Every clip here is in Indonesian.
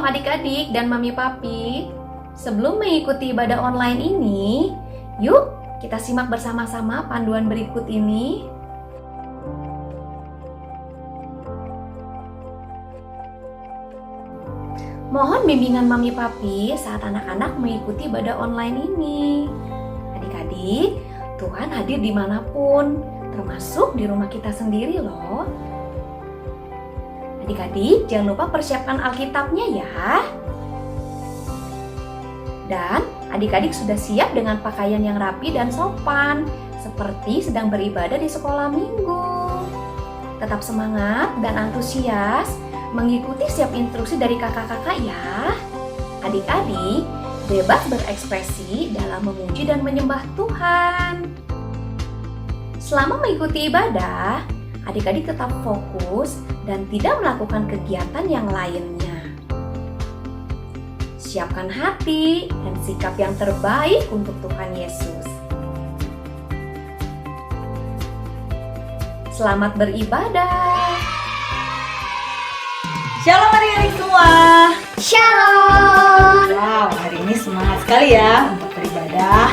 adik-adik dan mami papi. Sebelum mengikuti ibadah online ini, yuk kita simak bersama-sama panduan berikut ini. Mohon bimbingan mami papi saat anak-anak mengikuti ibadah online ini. Adik-adik, Tuhan hadir dimanapun, termasuk di rumah kita sendiri loh. Adik-adik, jangan lupa persiapkan Alkitabnya ya. Dan adik-adik sudah siap dengan pakaian yang rapi dan sopan, seperti sedang beribadah di sekolah minggu. Tetap semangat dan antusias mengikuti setiap instruksi dari kakak-kakak ya. Adik-adik bebas berekspresi dalam memuji dan menyembah Tuhan. Selama mengikuti ibadah, adik-adik tetap fokus dan tidak melakukan kegiatan yang lainnya. Siapkan hati dan sikap yang terbaik untuk Tuhan Yesus. Selamat beribadah. Shalom adik-adik semua. Shalom. Wow, hari ini semangat sekali ya untuk beribadah.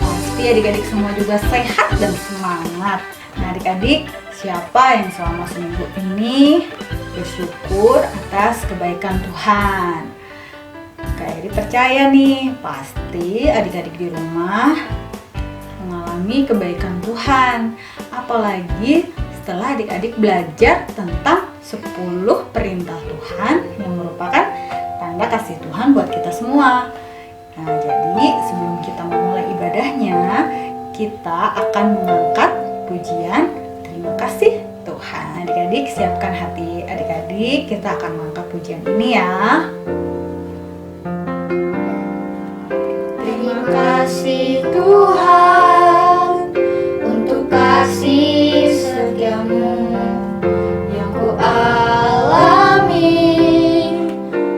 Pasti adik-adik semua juga sehat dan semangat. Nah adik-adik, siapa yang selama seminggu ini bersyukur atas kebaikan Tuhan? Adik-adik percaya nih, pasti adik-adik di rumah mengalami kebaikan Tuhan. Apalagi setelah adik-adik belajar tentang 10 perintah Tuhan yang merupakan tanda kasih Tuhan buat kita semua. Nah, jadi sebelum kita memulai ibadahnya, kita akan mengangkat pujian terima kasih Tuhan. Adik-adik siapkan hati adik-adik, kita akan mengangkat pujian ini ya. Terima kasih Tuhan untuk kasih setiamu yang ku alami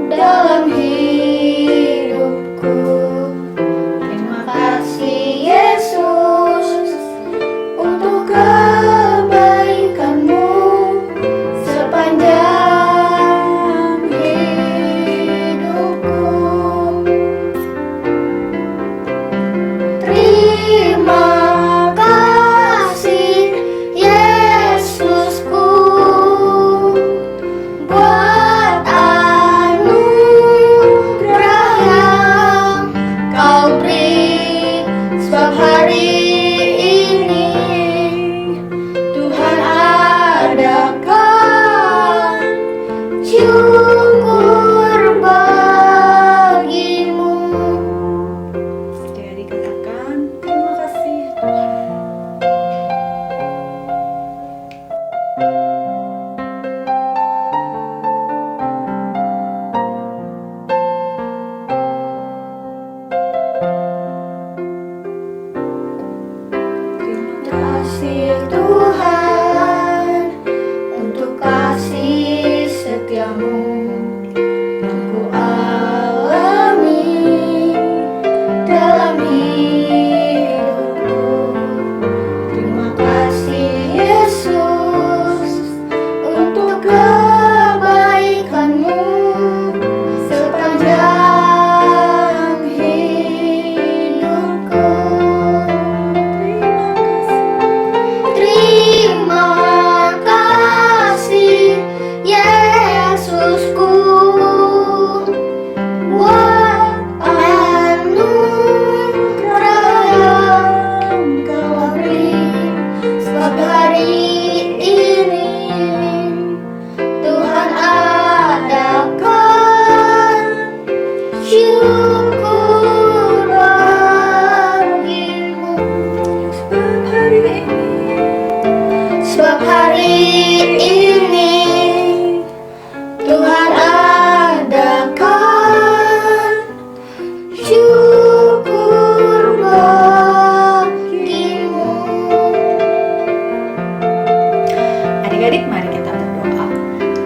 dalam hidupku. Terima kasih Yesus untuk kebaikanmu sepanjang hidupku. Terima kasih Yesusku buat anugerah yang kau beri, sebab hari ini Tuhan adakan syukur bagimu. Jadi katakan terima kasih Tuhan. Terima Kasih Tuhan untuk kasih setiamu yang ku alami dalam hidupku. Terima kasih Yesus untuk kebaikanmu sepanjang hidupku. Terima kasih Yesusku buat anugerah yang kau beri, sebab hari ini Tuhan adakan syukur bagimu. Sebab hari ini Tuhan adakan syukur bagimu. Adik-adik, mari kita berdoa.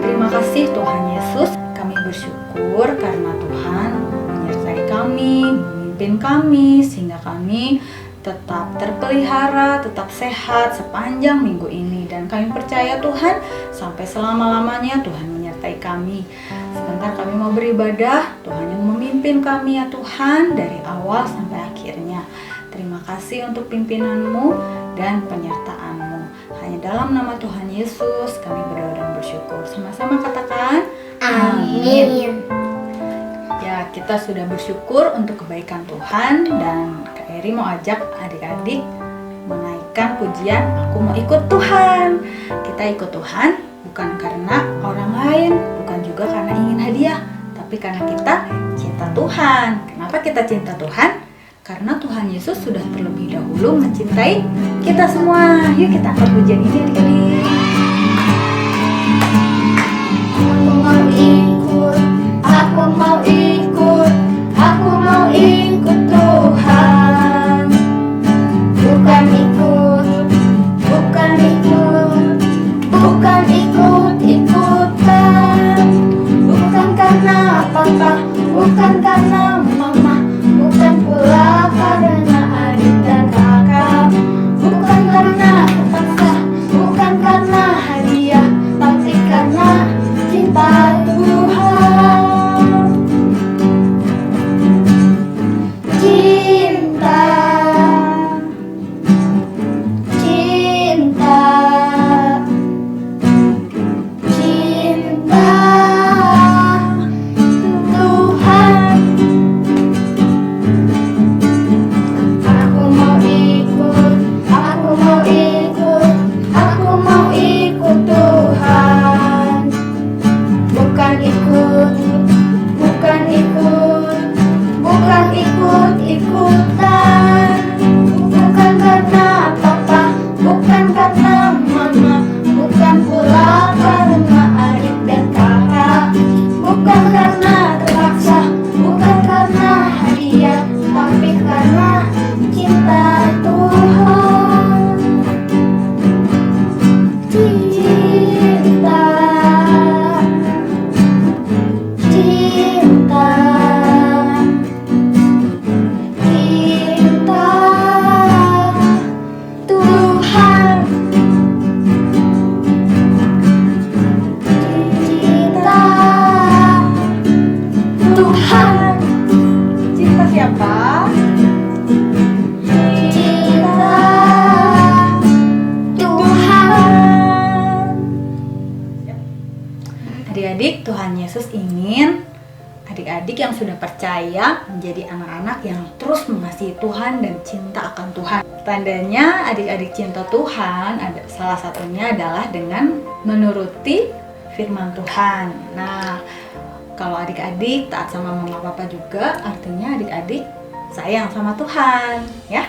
Terima kasih Tuhan Yesus, kami bersyukur karena Tuhan menyertai kami, memimpin kami, sehingga kami tetap terpelihara, tetap sehat sepanjang minggu ini. Dan kami percaya Tuhan, sampai selama-lamanya Tuhan menyertai kami. sebentar kami mau beribadah. Tuhan yang memimpin kami ya Tuhan dari awal sampai akhirnya. Terima kasih untuk pimpinan-Mu dan penyertaan-Mu. Hanya dalam nama Tuhan Yesus kami berdoa dan bersyukur. Sama-sama katakan Amin. Ya, kita sudah bersyukur untuk kebaikan Tuhan, dan Kak Eri mau ajak adik-adik menaikkan pujian Aku Mau Ikut Tuhan. Kita ikut Tuhan bukan karena orang lain, bukan juga karena ingin hadiah, tapi karena kita cinta Tuhan. Kenapa kita cinta Tuhan? Karena Tuhan Yesus sudah terlebih dahulu mencintai kita semua. Yuk kita angkat pujian ini adik-adik. Aku mau ikut, aku mau ikut, aku mau ikut Tuhan. Bukan ikut, bukan ikut, bukan ikut-ikutan. Bukan karena papa, bukan karena mama, bukan pula karena adik dan kakak. Bukan karena terpaksa, bukan karena hadiah, tapi karena cinta Tuhan. Cinta, cinta, cinta Tuhan. Aku mau ikut, aku mau ikut, aku mau ikut Tuhan. Bukan ikut, bukan ikut, bukan ikut-ikutan. Bukan karena papa, bukan karena mama, bukan pula karena adik dan kakak. Bukan karena terpaksa, bukan karena hadiah, tapi karena cinta Tuhan. Cinta, cinta, cinta Tuhan. Cinta Tuhan. Cinta siapa? Cinta Tuhan. Adik-adik, Tuhan Yesus ingin adik-adik yang sudah percaya menjadi anak-anak yang terus mengasihi Tuhan dan cinta akan Tuhan. Tandanya adik-adik cinta Tuhan, ada salah satunya adalah dengan menuruti firman Tuhan. Nah, kalau adik-adik taat sama mama papa juga, artinya adik-adik sayang sama Tuhan, ya.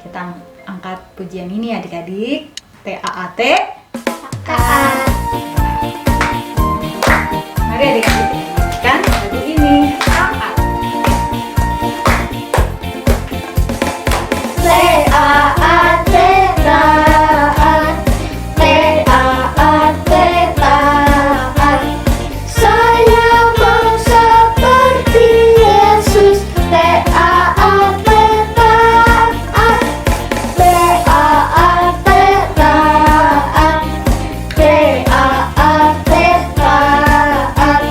Kita angkat pujian ini adik-adik. TAAT. Kak. Mari adik-adik kan lagu ini. Taat. T-A-A-T, taat. T-A-A-T, taat. Saya mau seperti Yesus. T-A-A-T, taat. T-A-A-T, taat. T-A-A-T, taat.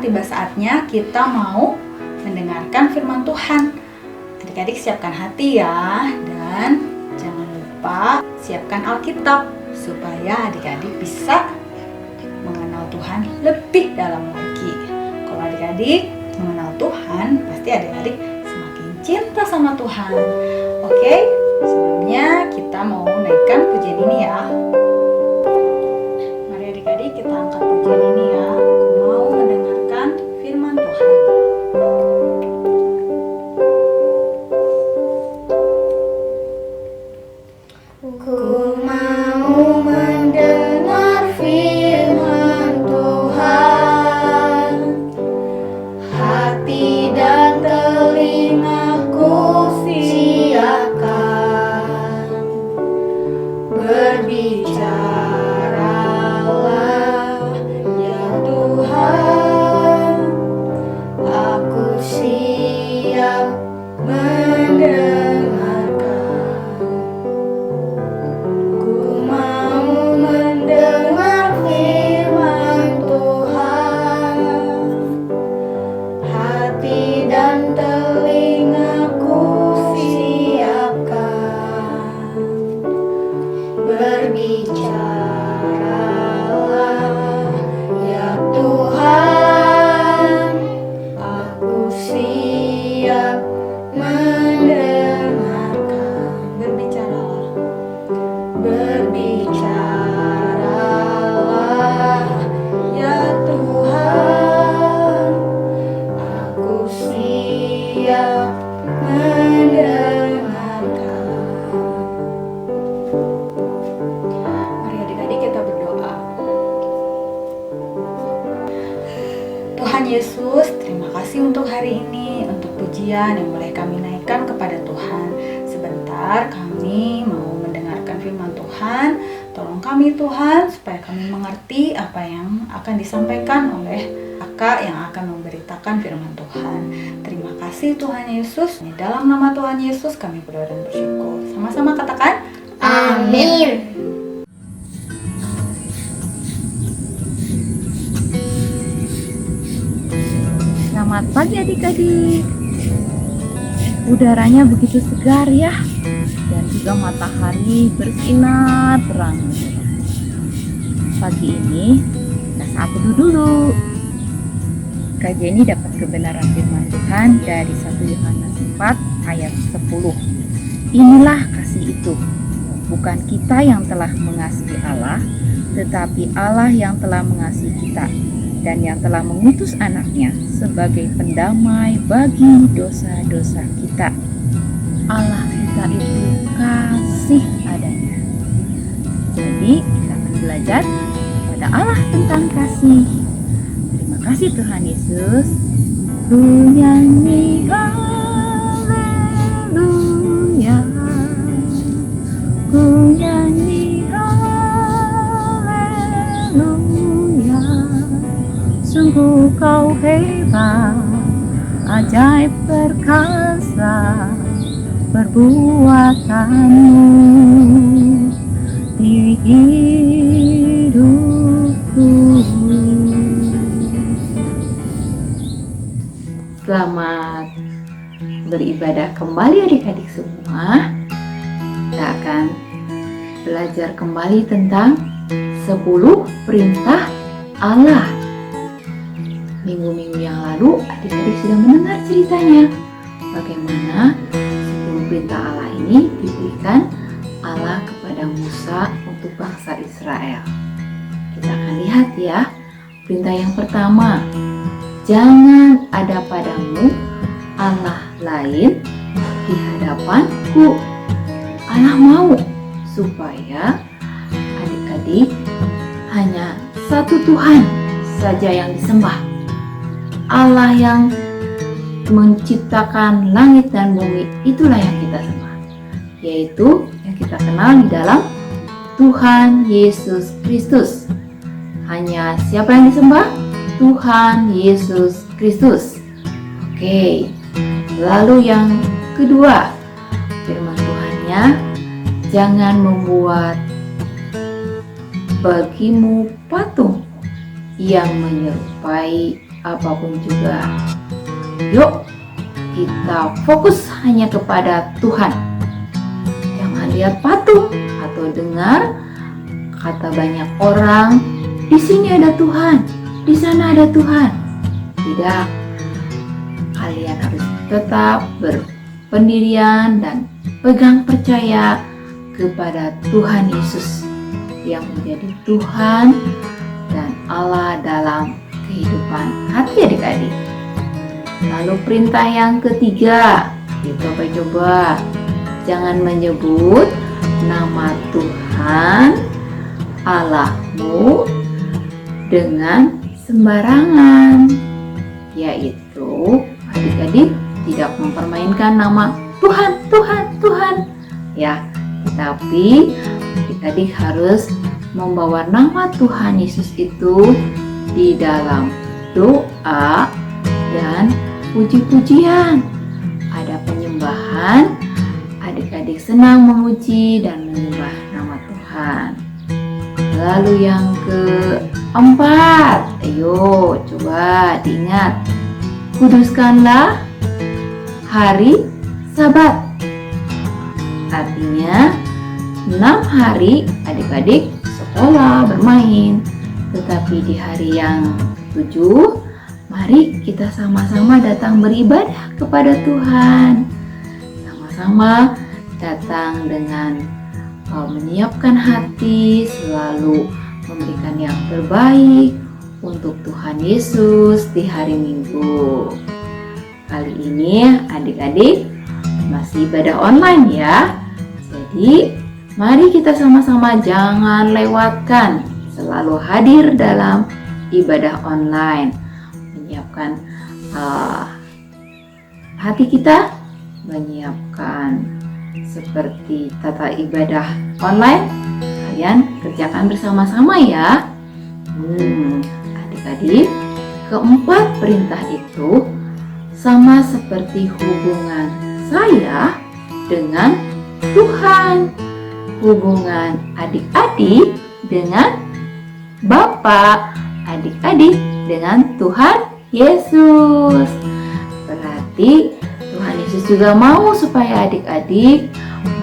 tiba saatnya kita mau mendengarkan firman Tuhan. Adik-adik siapkan hati ya, dan jangan lupa siapkan Alkitab supaya adik-adik bisa mengenal Tuhan lebih dalam lagi. Kalau adik-adik mengenal Tuhan, pasti adik-adik semakin cinta sama Tuhan. Oke, sebelumnya kita mau naikkan pujian ini ya. Mari adik-adik kita angkat pujian ini ya. Aku mau mendengarkan firman Tuhan. Ku mau mendengar firman Tuhan, hati dan telingaku siapkan. Berbicaralah ya Tuhan, aku siap mendengarkan. Ku mau mendengar firman Tuhan, hati dan telingaku siapkan. Berbicaralah ya Tuhan, aku siap mendengarkan. Berbicaralah ya Tuhan, aku siap mendengarkan. Mari adik-adik kita berdoa. Tuhan Yesus, terima kasih untuk hari ini, untuk pujian yang boleh kami naikkan kepada Tuhan. Sebentar kami mau mendengarkan firman Tuhan. Tolong kami Tuhan, supaya kami mengerti apa yang akan disampaikan oleh kakak yang akan memberitakan firman Tuhan. Terima kasih Tuhan Yesus. Di dalam nama Tuhan Yesus kami berdoa dan bersyukur. Sama-sama katakan, Amin. Selamat pagi adik-adik. Udaranya begitu segar ya, dan juga matahari bersinar terang. Pagi ini kita saat teduh dulu. Kajian ini dapat kebenaran firman Tuhan dari 1 Yohanes 4 ayat 10. Inilah kasih itu, bukan kita yang telah mengasihi Allah, tetapi Allah yang telah mengasihi kita dan yang telah mengutus anaknya sebagai pendamai bagi dosa-dosa kita. Allah kita itu kasih adanya. Jadi kita akan belajar kepada Allah tentang kasih. Terima kasih Tuhan Yesus. Ku nyanyi haleluya, ku nyanyi haleluya. Sungguh kau hebat, ajaib perkasa perbuatanmu di hidupku. Selamat beribadah kembali adik-adik semua. Kita akan belajar kembali tentang 10 perintah Allah. Minggu-minggu yang lalu adik-adik sudah mendengar ceritanya, bagaimana 10 perintah Allah ini diberikan Allah kepada Musa untuk bangsa Israel. Kita akan lihat ya. Perintah yang pertama, jangan ada padamu Allah lain di hadapanku. Allah mau supaya adik-adik hanya satu Tuhan saja yang disembah. Allah yang menciptakan langit dan bumi, itulah yang kita sembah, yaitu yang kita kenal di dalam Tuhan Yesus Kristus. Hanya siapa yang disembah? Tuhan Yesus Kristus. Oke, lalu yang kedua, firman Tuhannya, jangan membuat bagimu patung yang menyerupai apapun juga. Yuk, kita fokus hanya kepada Tuhan. Jangan lihat patung atau dengar kata banyak orang, di sini ada Tuhan, di sana ada Tuhan. Tidak, kalian harus tetap berpendirian dan pegang percaya kepada Tuhan Yesus yang menjadi Tuhan dan Allah dalam kehidupan hati adik-adik. Lalu perintah yang ketiga, kita coba jangan menyebut nama Tuhan Allahmu dengan sembarangan, yaitu adik-adik tidak mempermainkan nama Tuhan ya, tapi adik-adik harus membawa nama Tuhan Yesus itu di dalam doa dan puji-pujian. Ada penyembahan, adik-adik senang memuji dan menyembah nama Tuhan. Lalu yang keempat, ayo coba diingat, kuduskanlah hari Sabat. Artinya 6 hari adik-adik sekolah bermain, tetapi di hari yang 7 mari kita sama-sama datang beribadah kepada Tuhan. Sama-sama datang dengan menyiapkan hati, selalu memberikan yang terbaik untuk Tuhan Yesus di hari Minggu. Kali ini adik-adik masih ibadah online ya. Jadi mari kita sama-sama jangan lewatkan, selalu hadir dalam ibadah online. Menyiapkan hati kita, menyiapkan seperti tata ibadah online. Kalian kerjakan bersama-sama ya. Adik-adik, keempat perintah itu sama seperti hubungan saya dengan Tuhan, hubungan adik-adik dengan Bapa, adik-adik dengan Tuhan Yesus. Berarti Tuhan Yesus juga mau supaya adik-adik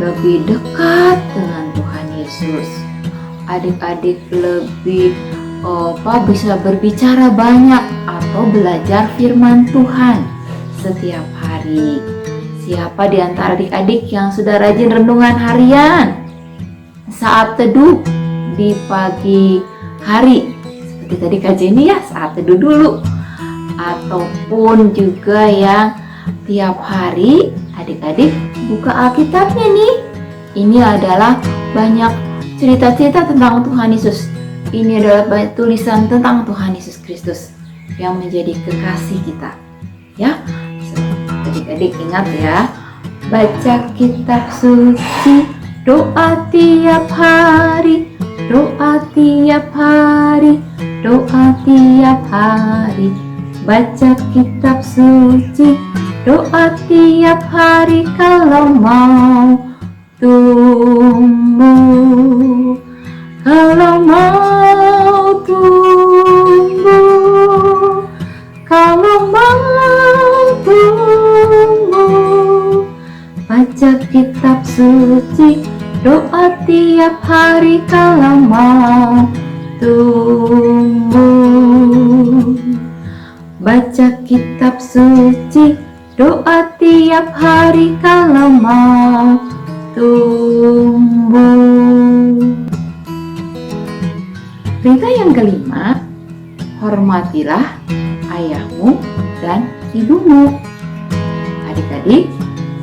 lebih dekat dengan Tuhan Yesus. Adik-adik lebih bisa berbicara banyak atau belajar firman Tuhan setiap hari. Siapa di antara adik-adik yang sudah rajin renungan harian saat teduh di pagi hari? Seperti tadi Kak Jenny ya, saat teduh dulu. Ataupun juga yang tiap hari adik-adik buka Alkitabnya nih. Ini adalah banyak cerita-cerita tentang Tuhan Yesus. Ini adalah banyak tulisan tentang Tuhan Yesus Kristus yang menjadi kekasih kita. Ya, adik-adik ingat ya, baca kitab suci, doa tiap hari, doa tiap hari, doa tiap hari. Baca kitab suci, doa tiap hari kalau mau tumbuh. Kalau mau tumbuh, kalau mau tumbuh, baca kitab suci, doa tiap hari kalau mau tumbuh. Baca kitab suci, doa tiap hari kalau mau tumbuh. Perintah yang kelima, hormatilah ayahmu dan ibumu. Adik-adik,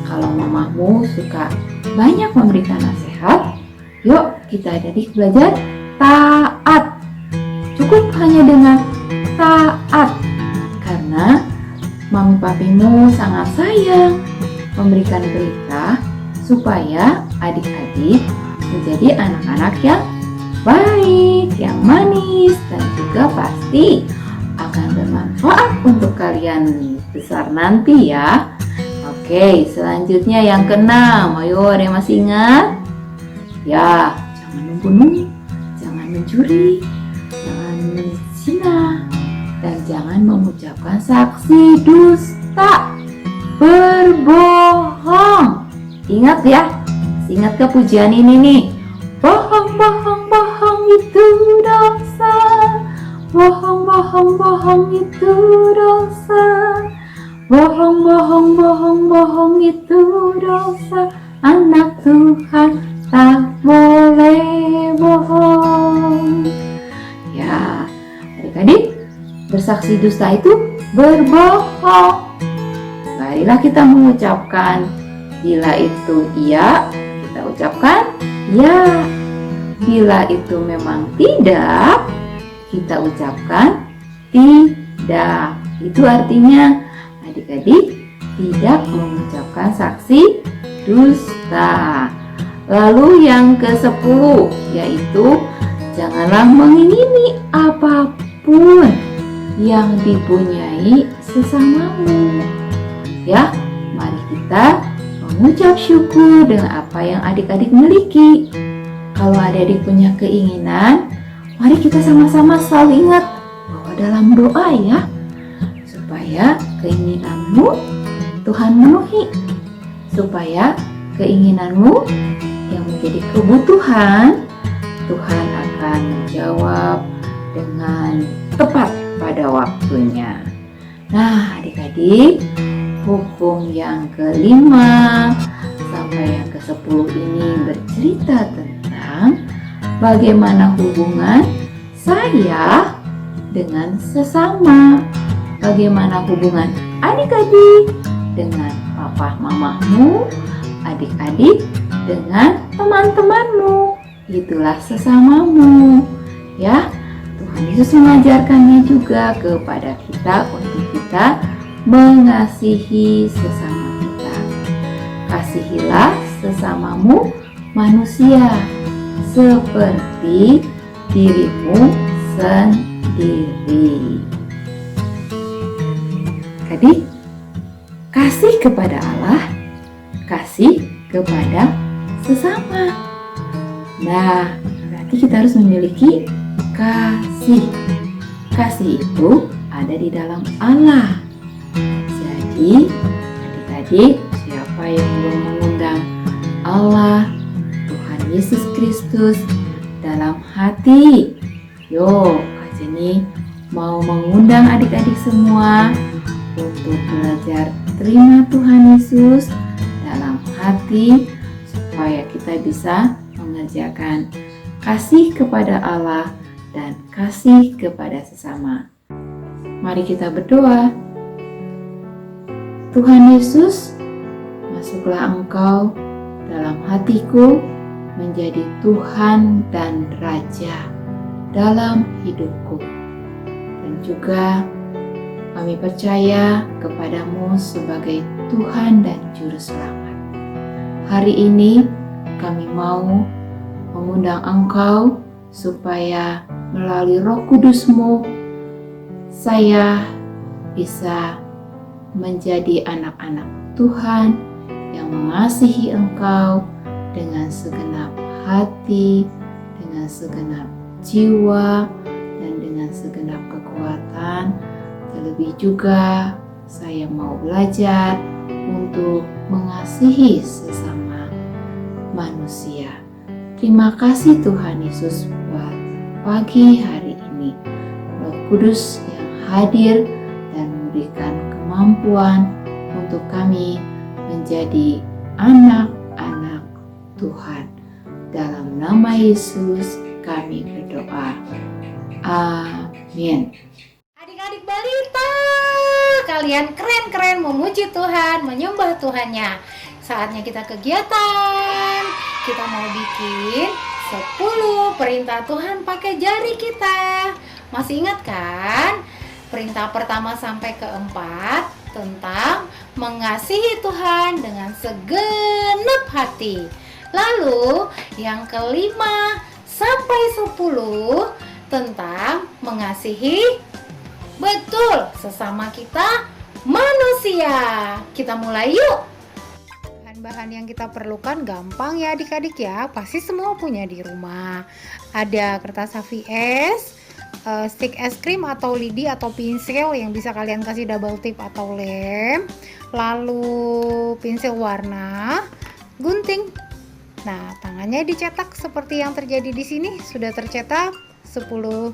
kalau mamahmu suka banyak memberikan nasihat, yuk kita adik belajar taat. Cukup hanya dengan taat, karena mami papimu sangat sayang memberikan perintah supaya adik-adik menjadi anak-anak yang baik, yang manis, dan juga pasti akan bermanfaat untuk kalian besar nanti ya. Oke, selanjutnya yang keenam. Ayo, ada yang masih ingat? Ya, jangan membunuh, jangan mencuri, jangan berzina, dan jangan mengucapkan mengucapkan saksi dusta, berbohong. Ingat ya, ingat ke pujian ini nih. Bohong, bohong, bohong itu dosa. Bohong, bohong, bohong itu dosa. Bohong, bohong, bohong, bohong itu dosa. Anak Tuhan tak boleh bohong. Ya, adik-adik, bersaksi dusta itu berbohong. Marilah kita mengucapkan, bila itu iya, kita ucapkan ya. Bila itu memang tidak, kita ucapkan tidak. Itu artinya adik-adik tidak mengucapkan saksi dusta. Lalu yang ke-10 yaitu janganlah mengingini apapun yang dipunyai sesamamu. Ya, mari kita mengucap syukur dengan apa yang adik-adik miliki. Kalau adik-adik punya keinginan, mari kita sama-sama selalu ingat bahwa dalam doa ya, supaya keinginanmu Tuhan menuhi, supaya keinginanmu yang menjadi kebutuhan Tuhan akan menjawab dengan tepat pada waktunya. Nah, adik-adik, hukum yang ke-5 sampai yang ke-10 ini bercerita tentang bagaimana hubungan saya dengan sesama, bagaimana hubungan adik-adik dengan papa mamahmu, adik-adik dengan teman-temanmu, itulah sesamamu. Ya, Tuhan Yesus mengajarkannya juga kepada kita untuk kita mengasihi sesama kita. Kasihilah sesamamu manusia seperti dirimu sendiri. Jadi, kasih kepada Allah, kasih kepada sesama. Nah, berarti kita harus memiliki kasih. Kasih itu ada di dalam Allah. Jadi, adik-adik, siapa yang belum mengundang Allah, Tuhan Yesus Kristus dalam hati? Yuk, Kak Jenny mau mengundang adik-adik semua untuk belajar terima Tuhan Yesus dalam hati, supaya kita bisa mengerjakan kasih kepada Allah dan kasih kepada sesama. Mari kita berdoa. Tuhan Yesus, masuklah Engkau dalam hatiku menjadi Tuhan dan Raja dalam hidupku. Dan juga kami percaya kepadamu sebagai Tuhan dan Juru Selamat. Hari ini kami mau mengundang Engkau supaya melalui Roh Kudus-Mu saya bisa menjadi anak-anak Tuhan yang mengasihi Engkau dengan segenap hati, dengan segenap jiwa, dan dengan segenap kekuatan. Terlebih juga saya mau belajar untuk mengasihi sesama manusia. Terima kasih Tuhan Yesus buat pagi hari ini. Roh Kudus yang hadir dan memberikan kemampuan untuk kami menjadi anak-anak Tuhan. Dalam nama Yesus kami berdoa. Amin. Adik-adik balita, kalian keren-keren memuji Tuhan, menyembah Tuhannya. Saatnya kita kegiatan. Kita mau bikin 10 perintah Tuhan pakai jari kita. Masih ingat kan? Perintah pertama sampai keempat tentang mengasihi Tuhan dengan segenap hati. Lalu yang kelima sampai 10 tentang mengasihi sesama kita manusia. Kita mulai yuk. Bahan-bahan yang kita perlukan gampang ya adik-adik ya. Pasti semua punya di rumah. Ada kertas HVS, stick es krim atau lidi atau pensil yang bisa kalian kasih double tip atau lem, lalu pensil warna, gunting. Nah, tangannya dicetak seperti yang terjadi di sini. Sudah tercetak 10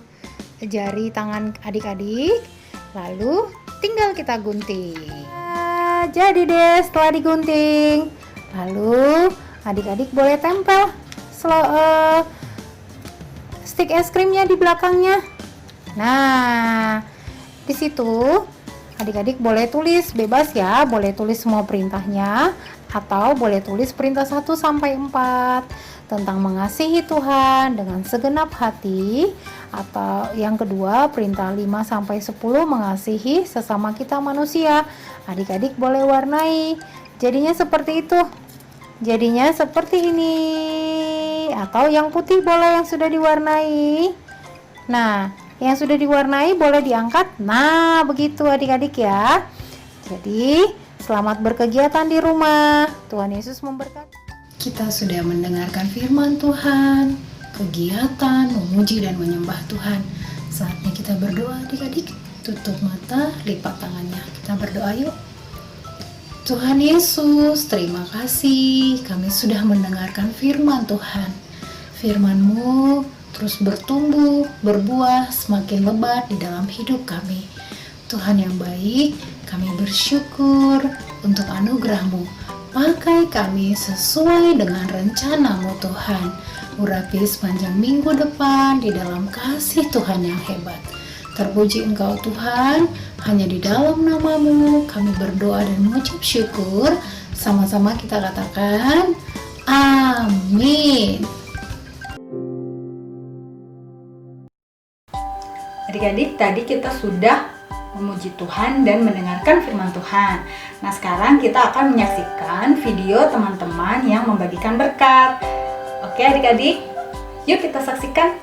jari tangan adik-adik. Lalu tinggal kita gunting. Nah, jadi deh setelah digunting. Lalu adik-adik boleh tempel stick es krimnya di belakangnya. Nah, di situ adik-adik boleh tulis bebas ya, boleh tulis semua perintahnya atau boleh tulis perintah 1 sampai 4 tentang mengasihi Tuhan dengan segenap hati, atau yang kedua perintah 5 sampai 10 mengasihi sesama kita manusia. Adik-adik boleh warnai. Jadinya seperti itu. Jadinya seperti ini. Atau yang putih boleh yang sudah diwarnai. Nah, yang sudah diwarnai boleh diangkat. Nah, begitu adik-adik ya. Jadi, selamat berkegiatan di rumah. Tuhan Yesus memberkati. Kita sudah mendengarkan firman Tuhan, kegiatan memuji dan menyembah Tuhan. Saatnya kita berdoa adik-adik. Tutup mata, lipat tangannya. Kita berdoa yuk. Tuhan Yesus, terima kasih kami sudah mendengarkan firman Tuhan. Firman-Mu terus bertumbuh, berbuah, semakin lebat di dalam hidup kami. Tuhan yang baik, kami bersyukur untuk anugerah-Mu. Pakai kami sesuai dengan rencana-Mu Tuhan. Urapi sepanjang minggu depan di dalam kasih Tuhan yang hebat. Terpuji Engkau Tuhan, hanya di dalam nama-Mu kami berdoa dan mengucap syukur. Sama-sama kita katakan, amin. Adik-adik, tadi kita sudah memuji Tuhan dan mendengarkan firman Tuhan. Nah, sekarang kita akan menyaksikan video teman-teman yang membagikan berkat. Oke adik-adik, yuk kita saksikan.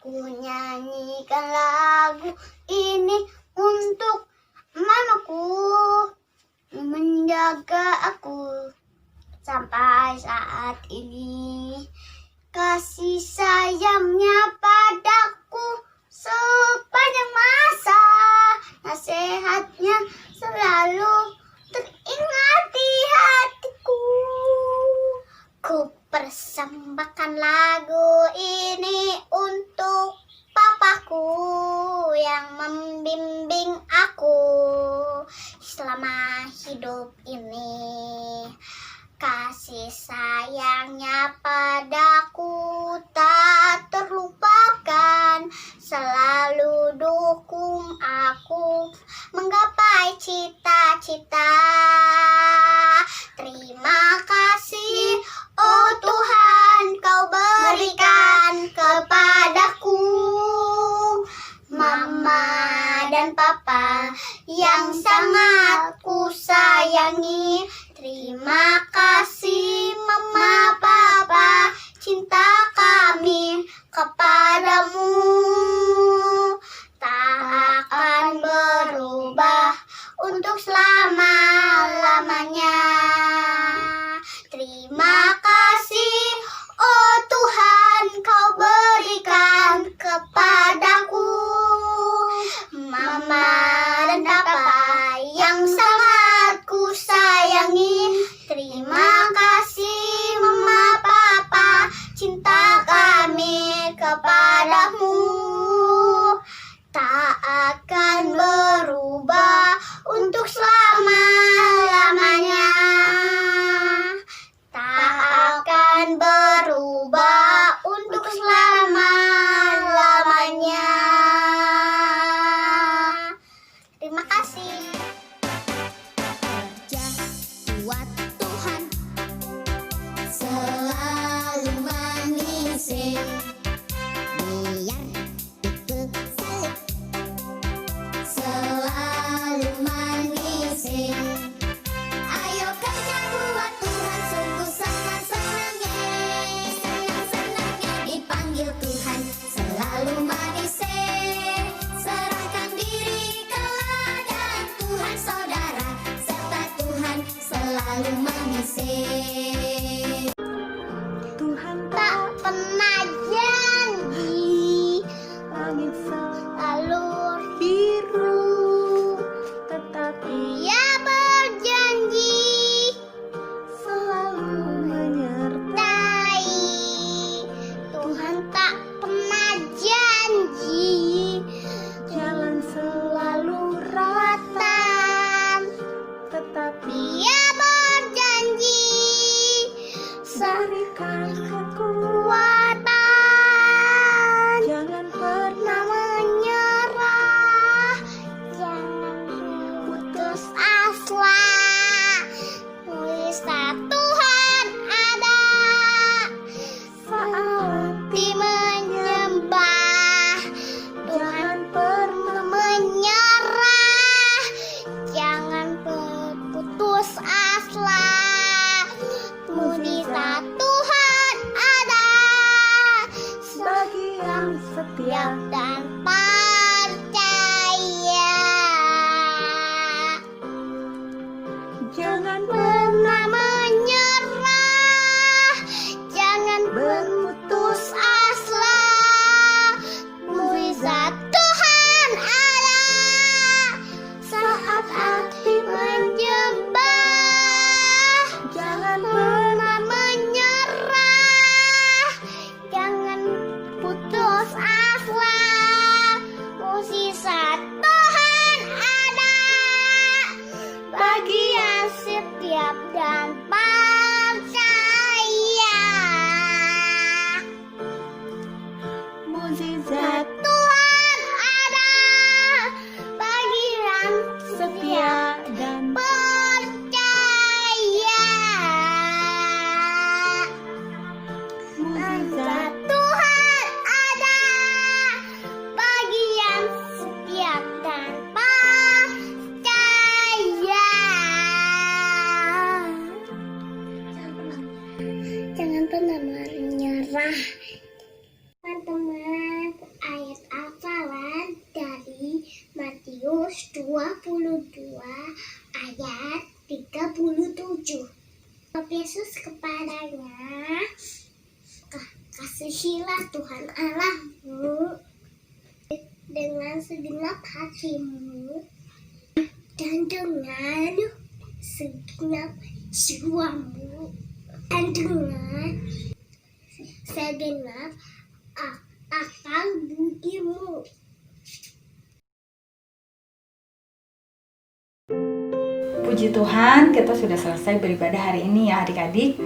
Ku nyanyikan lagu ini untuk mamaku menjaga aku sampai saat ini. Kasih sayangnya padaku sepanjang masa, nasihatnya selalu teringat di hatiku. Ku persembahkan lagu ini untuk papaku yang membimbing aku selama hidup ini. Kasih sayangnya padaku tak terlupakan, selalu dukung aku menggapai cita-cita. Terima kasih, oh Tuhan, Kau berikan kepadaku Mama dan Papa yang sangat ku sayangi. Terima kasih Mama, Papa, cinta kami kepadamu tak akan berubah untuk selamanya. berikan kekuatan, jangan pernah menyerah, jangan putus asa. Mujizat Tuhan ada saat menyembah. Tuhan pernah menyerah, jangan putus asa. Mujizat Tuhan ada bagi yang setia. dan percaya. Jangan Pernah menyerah, jangan berputus asa. Mujizat Tuhan ada saat hati menyembah. Jangan pernah menyerah, jangan putus asa. Mujizat Tuhan ada bagi yang setiap dan percaya. mukjizat Tuhan ada bagi yang setia dan percaya. mukjizat Tuhan ada bagi yang setia dan percaya. Jangan pernah menyerah. Teman-teman, ayat hafalan dari Matius 22 ayat 37. Yesus kepadanya, kasihilah Tuhan Allahmu dengan segenap hatimu dan dengan segenap jiwamu dan dengan segenap akal budimu. Puji Tuhan, kita sudah selesai beribadah hari ini ya adik-adik.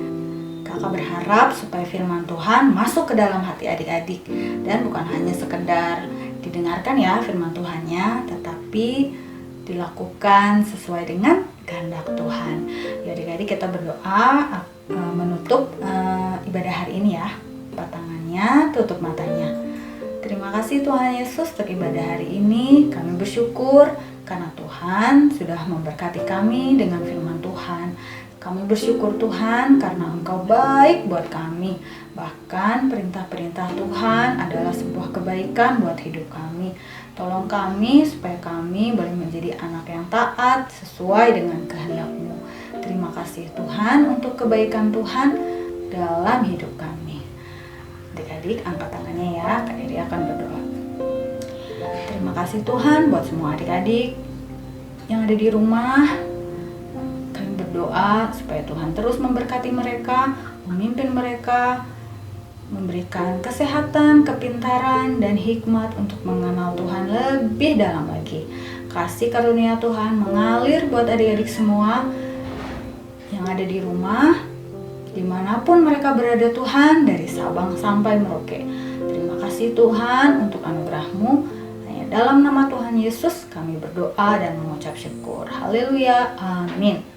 Kakak berharap supaya firman Tuhan masuk ke dalam hati adik-adik. Dan bukan hanya sekedar didengarkan ya firman Tuhannya, tetapi dilakukan sesuai dengan kehendak Tuhan. Ya adik-adik, kita berdoa menutup ibadah hari ini ya. Lipat tangannya, tutup matanya. Terima kasih Tuhan Yesus untuk ibadah hari ini. Kami bersyukur karena Tuhan sudah memberkati kami dengan firman Tuhan. Kami bersyukur Tuhan karena Engkau baik buat kami. Bahkan perintah-perintah Tuhan adalah sebuah kebaikan buat hidup kami. Tolong kami supaya kami boleh menjadi anak yang taat sesuai dengan kehendak-Mu. Terima kasih Tuhan untuk kebaikan Tuhan dalam hidup kami. Adik-adik angkat tangannya ya, Kak Eri akan berdoa. Terima kasih Tuhan buat semua adik-adik yang ada di rumah. Kami berdoa supaya Tuhan terus memberkati mereka, memimpin mereka, memberikan kesehatan, kepintaran, dan hikmat untuk mengenal Tuhan lebih dalam lagi. Kasih karunia Tuhan mengalir buat adik-adik semua yang ada di rumah, dimanapun mereka berada Tuhan, dari Sabang sampai Merauke. Terima kasih Tuhan untuk anugerah-Mu. Hanya dalam nama Tuhan Yesus kami berdoa dan mengucap syukur. Haleluya, amin.